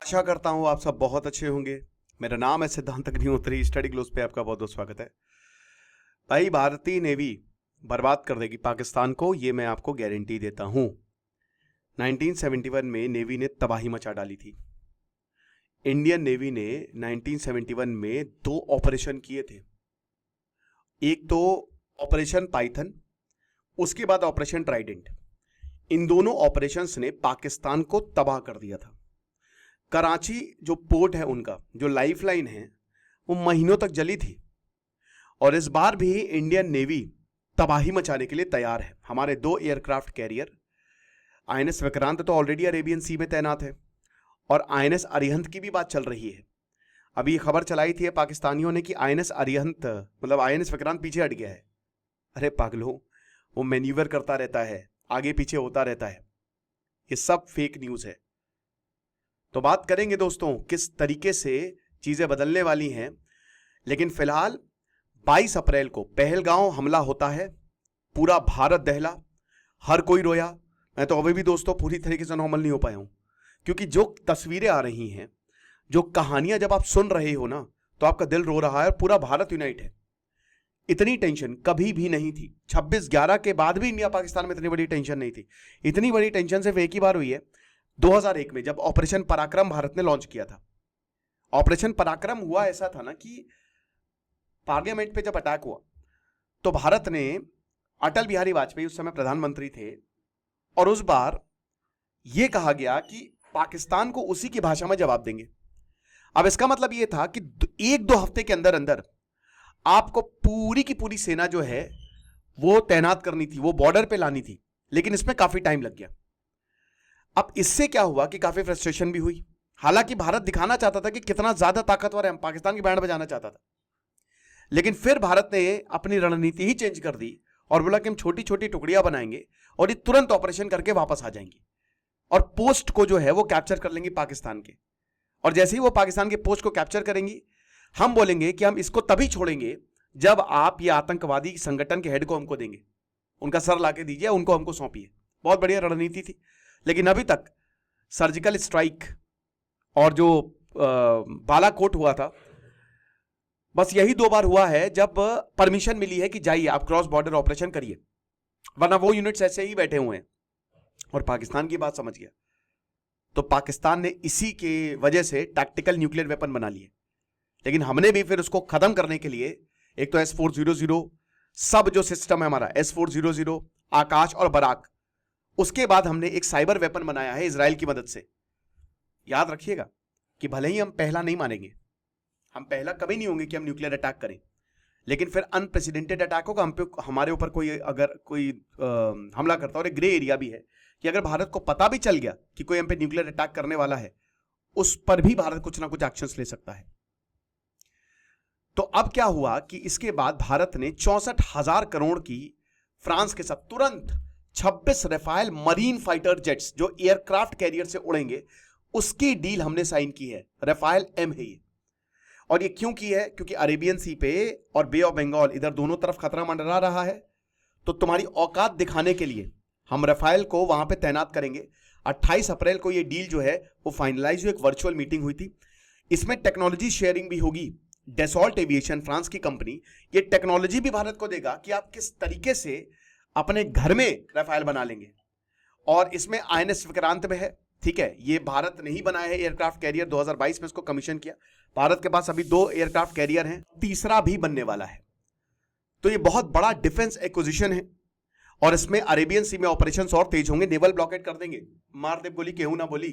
आशा करता हूँ आप सब बहुत अच्छे होंगे। मेरा नाम है सिद्धांत अग्निहोत्री। स्टडी ग्लोस पे आपका बहुत बहुत स्वागत है। भाई, भारतीय नेवी बर्बाद कर देगी पाकिस्तान को, ये मैं आपको गारंटी देता हूँ। 1971 में नेवी ने तबाही मचा डाली थी। इंडियन नेवी ने 1971 में 2 ऑपरेशन किए थे। एक तो ऑपरेशन पाइथन, उसके बाद ऑपरेशन ट्राइडेंट। इन दोनों ऑपरेशंस ने पाकिस्तान को तबाह कर दिया था। कराची जो पोर्ट है, उनका जो लाइफलाइन है, वो महीनों तक जली थी। और इस बार भी इंडियन नेवी तबाही मचाने के लिए तैयार है। हमारे 2 एयरक्राफ्ट कैरियर, आईएनएस विक्रांत तो ऑलरेडी अरेबियन सी में तैनात है, और आईएनएस अरिहंत की भी बात चल रही है। अभी खबर चलाई थी पाकिस्तानियों ने कि आईएनएस अरिहंत मतलब आईएनएस विक्रांत पीछे हट गया है। अरे पागलों, वो मैन्यूवर करता रहता है, आगे पीछे होता रहता है। ये सब फेक न्यूज है। तो बात करेंगे दोस्तों किस तरीके से चीजें बदलने वाली हैं। लेकिन फिलहाल 22 अप्रैल को पहलगांव हमला होता है। पूरा भारत दहला, हर कोई रोया। मैं तो अभी भी दोस्तों पूरी तरीके से नॉर्मल नहीं हो पाया हूं, क्योंकि जो तस्वीरें आ रही हैं, जो कहानियां जब आप सुन रहे हो ना, तो आपका दिल रो रहा है और पूरा भारत यूनाइट है। इतनी टेंशन कभी भी नहीं थी। 26/11 के बाद भी इंडिया पाकिस्तान में इतनी बड़ी टेंशन नहीं थी। इतनी बड़ी टेंशन सिर्फ एक ही बार हुई है, 2001 में, जब ऑपरेशन पराक्रम भारत ने लॉन्च किया था। ऑपरेशन पराक्रम हुआ ऐसा था ना कि पार्लियामेंट पे जब अटैक हुआ तो भारत ने, अटल बिहारी वाजपेयी उस समय प्रधानमंत्री थे, और उस बार यह कहा गया कि पाकिस्तान को उसी की भाषा में जवाब देंगे। अब इसका मतलब यह था कि 1-2 हफ्ते के अंदर अंदर आपको पूरी की पूरी सेना जो है वो तैनात करनी थी, वो बॉर्डर पे लानी थी। लेकिन इसमें काफी टाइम लग गया। अब इससे क्या हुआ कि काफी फ्रस्ट्रेशन भी हुई। हालांकि भारत दिखाना चाहता था कि कितना ज्यादा ताकतवर है, पाकिस्तान की बैंड बजाना चाहता था। लेकिन फिर भारत ने अपनी रणनीति ही चेंज कर दी और बोला कि हम छोटी छोटी टुकड़ियां बनाएंगे और ये तुरंत ऑपरेशन करके वापस आ जाएंगी और पोस्ट को जो है वो कैप्चर कर लेंगी पाकिस्तान के। और जैसे ही वो पाकिस्तान के पोस्ट को कैप्चर करेंगी, हम बोलेंगे कि हम इसको तभी छोड़ेंगे जब आप ये आतंकवादी संगठन के हेड को हमको देंगे, उनका सर लाके दीजिए, उनको हमको सौंपिए। बहुत बढ़िया रणनीति थी। लेकिन अभी तक सर्जिकल स्ट्राइक और जो बालाकोट हुआ था, बस यही 2 बार हुआ है जब परमिशन मिली है कि जाइए आप क्रॉस बॉर्डर ऑपरेशन करिए, वरना वो यूनिट्स ऐसे ही बैठे हुए हैं। और पाकिस्तान की बात समझ गया, तो पाकिस्तान ने इसी के वजह से टैक्टिकल न्यूक्लियर वेपन बना लिए। लेकिन हमने भी फिर उसको खत्म करने के लिए, एक तो S-400 सब जो सिस्टम है हमारा, S-400, आकाश और बराक, उसके बाद हमने एक साइबर वेपन बनाया है इजराइल की मदद से। याद रखिएगा कि भले ही हम पहला नहीं मानेंगे, हम पहला कभी नहीं होंगे कि हम न्यूक्लियर अटैक करें, लेकिन फिर अनप्रेसिडेंटेड अटैक होगा हम पे, हमारे ऊपर कोई अगर कोई हमला करता है। और एक ग्रे एरिया भी है कि अगर भारत को पता भी चल गया कि कोई हम पे न्यूक्लियर अटैक करने वाला है, उस पर भी भारत कुछ ना कुछ एक्शंस ले सकता है। तो अब क्या हुआ कि इसके बाद भारत ने 64,000 करोड़ की फ्रांस के साथ तुरंत 26 रफाल मरीन फाइटर जेट्स जो एयरक्राफ्ट कैरियर से उड़ेंगे, उसकी डील हमने साइन की है। रफाल M है ये। और ये क्यों की है? क्योंकि अरेबियन सी पे और बे ऑफ बंगाल, इधर दोनों तरफ खतरा मंडरा रहा है। तो तुम्हारी औकात दिखाने के लिए हम रफाल को वहां पे तैनात करेंगे। 28 अप्रैल को ये डील जो है वो फाइनलाइज हुई। एक वर्चुअल मीटिंग हुई थी। इसमें टेक्नोलॉजी शेयरिंग भी होगी। डेसॉल्ट एविएशन, फ्रांस की कंपनी, ये टेक्नोलॉजी भी भारत को देगा कि आप किस तरीके से अपने घर में रफाल बना लेंगे। और इसमें आईएनएस विक्रांत में है, ठीक है। ये भारत ने ही बनाया है एयरक्राफ्ट कैरियर, 2022 में इसको कमीशन किया। भारत के पास अभी 2 एयरक्राफ्ट कैरियर हैं, तीसरा भी बनने वाला है। तो ये बहुत बड़ा डिफेंस एक्विजिशन है। और इसमें अरेबियन सी में ऑपरेशंस और तेज होंगे। नेवल ब्लॉकेट कर देंगे, मार दे गोली केहू ना बोली।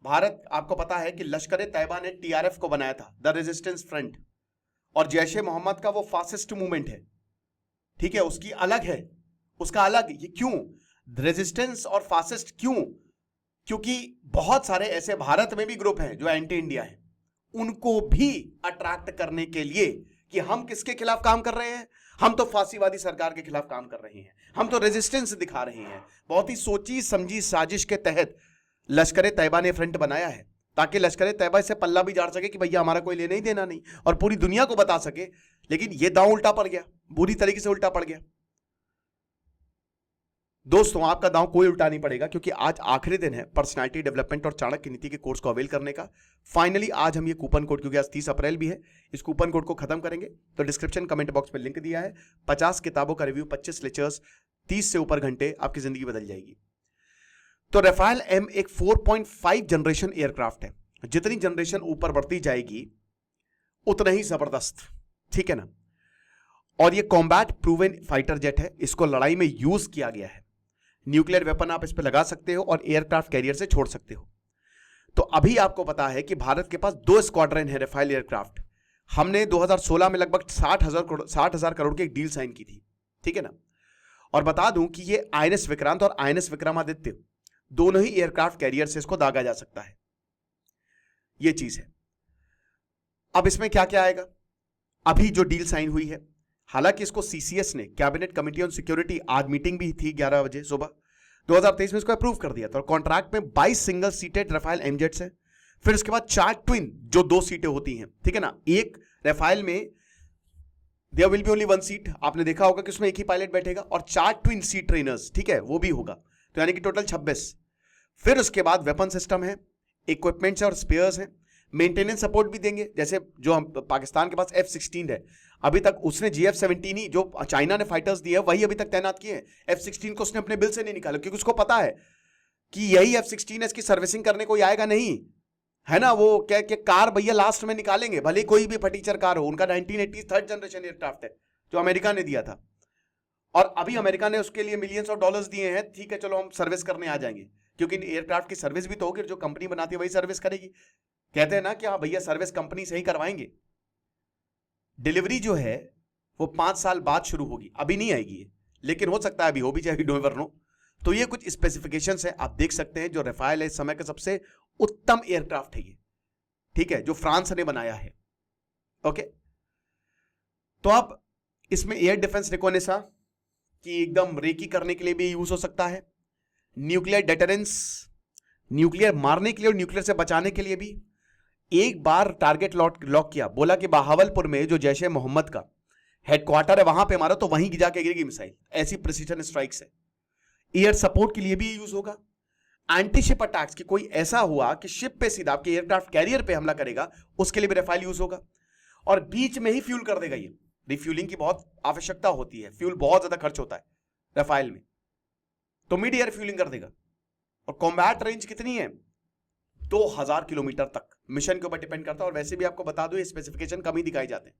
भारत, आपको पता है कि लश्कर तैयबा ने TRF को बनाया था, द रेजिस्टेंस फ्रंट, और जैश ए मोहम्मद का वो फासिस्ट मूवमेंट है, ठीक है, उसकी अलग है, उसका अलग। ये क्यों रेजिस्टेंस और फासिस्ट क्यों? क्योंकि बहुत सारे ऐसे भारत में भी ग्रुप हैं जो एंटी इंडिया हैं, उनको भी अट्रैक्ट करने के लिए कि हम किसके खिलाफ काम कर रहे हैं, हम तो फांसीवादी सरकार के खिलाफ काम कर रहे हैं, हम तो रेजिस्टेंस दिखा रहे हैं। बहुत ही सोची समझी साजिश के तहत लश्कर तैयबा ने फ्रंट बनाया है, ताकि लश्कर तैयबा से पल्ला भी झाड़ सके कि भैया हमारा कोई लेना ही देना नहीं, और पूरी दुनिया को बता सके। लेकिन यह दांव उल्टा पड़ गया, बुरी तरीके से उल्टा पड़ गया। दोस्तों आपका दांव कोई उल्टा नहीं पड़ेगा, क्योंकि आज आखिरी दिन है पर्सनालिटी डेवलपमेंट और चाणक्य नीति के कोर्स को अवेल करने का। फाइनली आज हम ये कूपन कोड, क्योंकि आज 30 अप्रैल भी है, इस कूपन कोड को खत्म करेंगे। तो डिस्क्रिप्शन कमेंट बॉक्स में लिंक दिया है। 50 किताबों का रिव्यू, 25 लेक्चर्स, 30 से ऊपर घंटे, आपकी जिंदगी बदल जाएगी। तो राफेल एम एक 4.5 जनरेशन एयरक्राफ्ट है। जितनी जनरेशन ऊपर बढ़ती जाएगी उतना ही जबरदस्त, ठीक है ना। और ये कॉम्बैट प्रूवन फाइटर जेट है, इसको लड़ाई में यूज किया गया है। न्यूक्लियर वेपन आप इस पर लगा सकते हो और एयरक्राफ्ट कैरियर से छोड़ सकते हो। तो अभी आपको पता है कि भारत के पास 2 स्क्वाड्रन है राफेल एयरक्राफ्ट। हमने 2016 में लगभग 60,000 करोड़ की एक डील साइन की थी, ठीक है ना। और बता दूं कि ये आईएनएस विक्रांत और आईएनएस विक्रमादित्य दोनों ही एयरक्राफ्ट कैरियर से इसको दागा जा सकता है। ये चीज है। अब इसमें क्या क्या आएगा, अभी जो डील साइन हुई है, हालांकि इसको सीसीएस ने, कैबिनेट कमेटी ऑन सिक्योरिटी, आज मीटिंग भी थी 11 बजे सुबह, 2023 में इसको अप्रूव कर दिया था। और कॉन्ट्रैक्ट में 22 सिंगल सीटेड राफेल एमजेट्स है। फिर उसके बाद 4 ट्विन, जो 2 सीटें होती हैं, ठीक है ना। एक राफेल में there will be only 1 seat, आपने देखा होगा कि उसमें एक ही पायलट बैठेगा, और 4 ट्विन सीट ट्रेनर्स, ठीक है, वो भी होगा। तो यानी कि टोटल 26। फिर उसके बाद वेपन सिस्टम है, इक्विपमेंट्स और स्पेयर्स हैं, मेंटेनेंस सपोर्ट भी देंगे। जैसे जो हम पाकिस्तान के पास F-16 है, अभी तक उसने GF-17 ही, जो चाइना ने फाइटर्स दिए है, वही अभी तक तैनात किए हैं। F-16 को उसने अपने बिल से नहीं निकाला, क्योंकि उसको पता है कि यही F-16 है, इसकी सर्विसिंग करने कोई आएगा नहीं, है ना। वो क्या कार भैया लास्ट में निकालेंगे, भले कोई भी फटीचर कार हो। उनका 1980 3rd जनरेशन एयरक्राफ्ट है जो अमेरिका ने दिया था, और अभी अमेरिका ने उसके लिए मिलियंस ऑफ डॉलर्स दिए हैं। ठीक है, चलो हम सर्विस करने आ जाएंगे, क्योंकि एयरक्राफ्ट की सर्विस भी तो होगी, जो कंपनी बनाती है वही सर्विस करेगी। कहते हैं ना कि हाँ भैया सर्विस कंपनी से ही करवाएंगे। डिलीवरी जो है वो 5 साल बाद शुरू होगी, अभी नहीं आएगी, लेकिन हो सकता है अभी हो भी जाएगी, डोंट एवर नो। तो ये कुछ स्पेसिफिकेशंस है, आप देख सकते हैं। जो राफेल है इस समय का सबसे उत्तम एयरक्राफ्ट है ये, ठीक है, जो फ्रांस ने बनाया है। ओके, तो अब इसमें एयर डिफेंस रिकॉग्निशन कि एकदम रेकी करने के लिए भी यूज हो सकता है, न्यूक्लियर डेटरेंस, न्यूक्लियर मारने के लिए और न्यूक्लियर से बचाने के लिए भी। एक बार टारगेट लॉक किया, बोला कि बहावलपुर में जो जैश ए मोहम्मद का हेडक्वार्टर है वहां पे मारो, तो वहीं जाके गिरेगी मिसाइल। ऐसी प्रिसीजन स्ट्राइक्स है। एयर सपोर्ट के लिए भी यूज होगा। एंटी शिप अटैक्स की कोई ऐसा हुआ कि शिप पे सीधा आपके एयरक्राफ्ट कैरियर पे हमला करेगा, उसके लिए भी राफेल यूज होगा। और बीच में ही फ्यूल कर देगा ये। रिफ्यूलिंग की बहुत आवश्यकता होती है, फ्यूल बहुत ज्यादा खर्च होता है राफेल में, तो मिड एयर फ्यूलिंग कर देगा। और कॉम्बैट रेंज कितनी है, 2000 किलोमीटर तक। मिशन के ऊपर डिपेंड करता है, और वैसे भी आपको बता दूं ये स्पेसिफिकेशन कम ही दिखाई जाते हैं।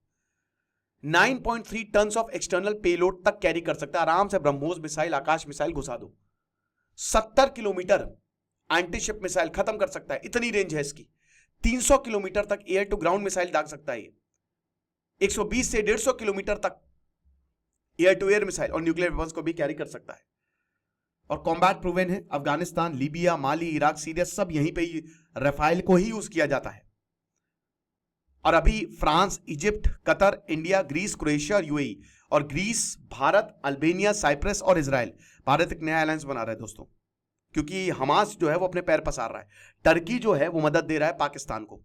9.3 टन ऑफ एक्सटर्नल पेलोड तक कैरी कर सकता है आराम से। ब्रह्मोस मिसाइल, आकाश मिसाइल घुसा दो, 70 किलोमीटर एंटी शिप मिसाइल खत्म कर सकता है, इतनी रेंज है इसकी। 300 किलोमीटर तक एयर टू ग्राउंड मिसाइल दाग सकता है ये। 120 से 150 किलोमीटर तक एयर टू एयर मिसाइल और न्यूक्लियर वेपन्स को भी कैरी कर सकता है। और कॉम्बैट प्रूवन है, अफगानिस्तान, लीबिया, माली, इराक, सीरिया, सब यहीं पे राफेल को ही यूज किया जाता है। और अभी France, Egypt, Qatar, India, Greece, Croatia और यूएई, और ग्रीस, भारत, अल्बेनिया, साइप्रस और इजराइल। भारत एक नया अलायंस बना रहा है दोस्तों, क्योंकि हमास जो है वो अपने पैर पसार रहा है। टर्की जो है वो मदद दे रहा है पाकिस्तान को।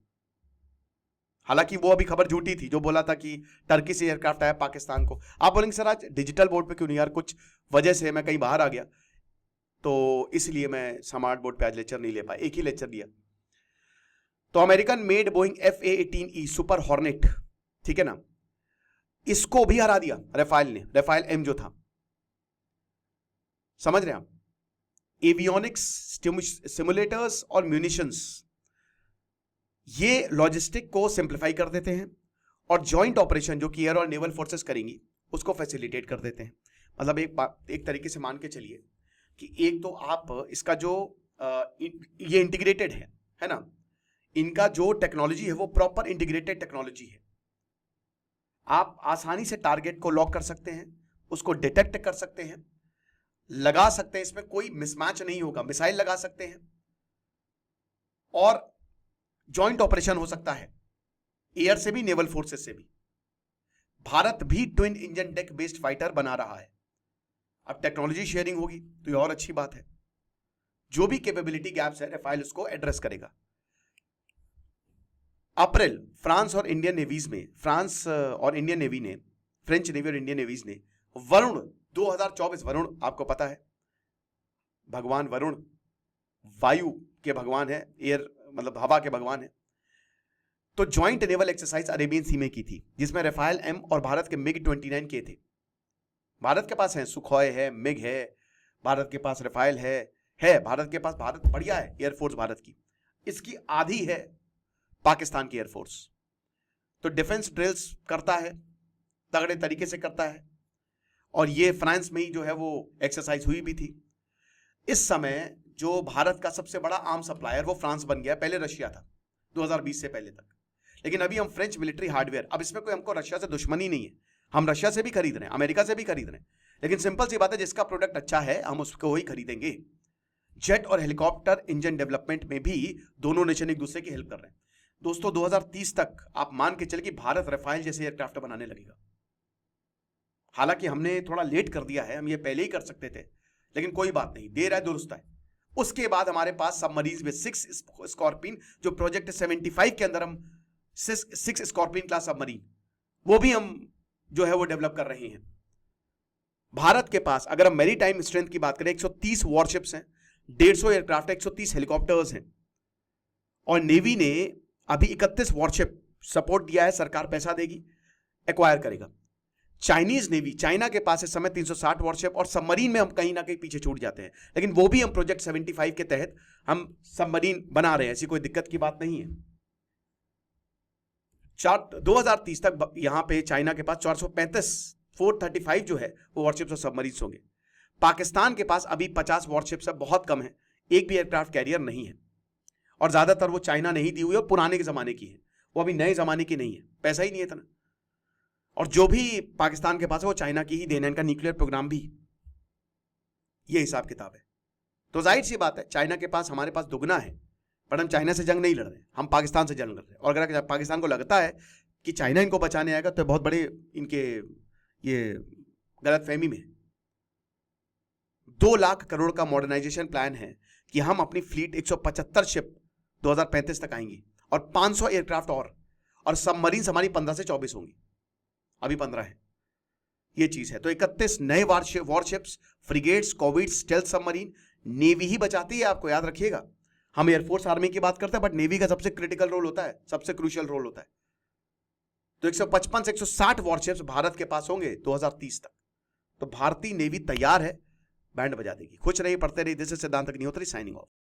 हालांकि वो अभी खबर झूठी थी जो बोला था कि टर्की से एयरक्राफ्ट आया पाकिस्तान को। आप बोलेंगे सर आज डिजिटल बोर्ड पे क्यों नहीं, यार कुछ वजह से मैं कहीं बाहर आ गया, तो इसलिए मैं स्मार्ट बोर्ड पे आज लेक्चर नहीं ले पाया, एक ही लेक्चर दिया। तो American made Boeing FA-18E super hornet, ठीक है ना, इसको भी हरा दिया राफेल ने। राफेल एम जो था, समझ रहे हैं आप। एवियोनिक्स, सिमुलेटर्स और म्यूनिशंस, ये लॉजिस्टिक को सिंप्लीफाई कर देते हैं, और जॉइंट ऑपरेशन जो कि एयर और नेवल फोर्सेस करेंगी उसको फैसिलिटेट कर देते हैं। मतलब एक तरीके से मान के चलिए कि एक तो आप इसका जो ये इंटीग्रेटेड है ना, इनका जो टेक्नोलॉजी है वो प्रॉपर इंटीग्रेटेड टेक्नोलॉजी है। आप आसानी से टारगेट को लॉक कर सकते हैं, उसको डिटेक्ट कर सकते हैं, लगा सकते हैं, इसमें कोई मिसमैच नहीं होगा। मिसाइल लगा सकते हैं और जॉइंट ऑपरेशन हो सकता है एयर से भी, नेवल फोर्सेस से भी। भारत भी twin engine deck based fighter बना रहा है। अब टेक्नोलॉजी शेयरिंग होगी तो ये और अच्छी बात है। जो भी कैपेबिलिटी गैप्स है राफेल उसको एड्रेस करेगा। अप्रैल फ्रांस और इंडियन नेवीज में, फ्रांस और इंडियन नेवी ने, फ्रेंच नेवी और इंडियन नेवीज ने वरुण 2024, वरुण आपको पता है भगवान वरुण वायु के भगवान है, एयर मतलब हवा के भगवान है। तो ज्वाइंट नेवल एक्सरसाइज अरेबियन सी में की थी, जिसमें राफेल एम और भारत के मिग 29 के थे। भारत के पास है सुखोय है, मिग है, भारत के पास राफेल है भारत के पास। भारत बढ़िया है एयरफोर्स भारत की, इसकी आधी है पाकिस्तान की एयरफोर्स। तो डिफेंस ड्रिल्स करता है, तगड़े तरीके से करता है, और ये फ्रांस में ही जो है वो एक्सरसाइज हुई भी थी। इस समय जो भारत का सबसे बड़ा आर्म सप्लायर वो फ्रांस बन गया, पहले रशिया था 2020 से पहले तक। लेकिन अभी हम फ्रेंच मिलिट्री हार्डवेयर, अब इसमें कोई हमको रशिया से दुश्मनी नहीं है, हम रशिया से भी खरीद रहे हैं, अमेरिका से भी खरीद रहे हैं, लेकिन सिंपल सी बात है जिसका प्रोडक्ट अच्छा है हम उसको ही खरीदेंगे। जेट और हेलीकॉप्टर इंजन डेवलपमेंट में भी दोनों नेशन एक दूसरे की हेल्प कर रहे हैं। दोस्तों 2030 तक आप मान के चले कि भारत राफेल जैसे एयरक्राफ्ट बनाने लगेगा। हालांकि हमने थोड़ा लेट कर दिया है, हम ये पहले ही कर सकते थे, लेकिन कोई बात नहीं, देर है दुरुस्त है। उसके बाद हमारे पास सबमरीन में 6 स्कॉर्पियन, जो प्रोजेक्ट 75 के अंदर हम 6 स्कॉर्पियन क्लास सबमरीन, वो भी हम जो है वो डेवलप कर रहे हैं। भारत के पास अगर हम मैरीटाइम स्ट्रेंथ की बात करें 130 वॉरशिप्स हैं, 150 एयरक्राफ्ट, 130 हेलीकॉप्टर्स हैं, और नेवी ने अभी 31 वॉरशिप सपोर्ट दिया है, सरकार पैसा देगी, एक्वायर करेगा। चाइनीज नेवी, चाइना के पास इस समय 360 वॉरशिप, और सबमरीन में हम कहीं ना कहीं पीछे छूट जाते हैं, लेकिन वो भी हम प्रोजेक्ट 75 के तहत हम सबमरीन बना रहे हैं, ऐसी कोई दिक्कत की बात नहीं है। 2030 तक यहां पे चाइना के पास 435 जो है वो वॉरशिप्स और सबमरीन्स होंगे। पाकिस्तान के पास अभी 50 वॉरशिप्स है, बहुत कम है, एक भी एयरक्राफ्ट कैरियर नहीं है, और ज्यादातर वो चाइना नहीं दी हुई है और पुराने के जमाने की है, वो अभी नए जमाने की नहीं है, पैसा ही नहीं है इतना। और जो भी पाकिस्तान के पास है वो चाइना की ही देना, इनका न्यूक्लियर प्रोग्राम भी, ये हिसाब किताब है। तो जाहिर सी बात है चाइना के पास हमारे पास दुगना है, पर हम चाइना से जंग नहीं लड़ रहे, हम पाकिस्तान से जंग लड़ रहे हैं। और अगर पाकिस्तान को लगता है कि चाइना इनको बचाने आएगा तो बहुत बड़े इनके ये गलत फहमी में। 2 लाख करोड़ का मॉडर्नाइजेशन प्लान है कि हम अपनी फ्लीट 175 शिप 2035 तक आएंगी, और 500 एयरक्राफ्ट और सबमरीन हमारी 15 से 24 होंगी, अभी 15 है, ये चीज है। तो 31 नए warships, frigates, corvettes, stealth submarine, navy ही बचाती है, आपको याद रखिएगा। हम एयरफोर्स आर्मी की बात करते हैं, बट नेवी का सबसे क्रिटिकल रोल होता है, सबसे क्रूशियल रोल होता है। तो 155 से 160 वॉरशिप्स भारत के पास होंगे 2030 तक। तो भारतीय नेवी तैयार है, बैंड बजा देगी। खुश रहिए, पढ़ते रहिए। दिस इज सिद्धांत अग्निहोत्री साइनिंग ऑफ।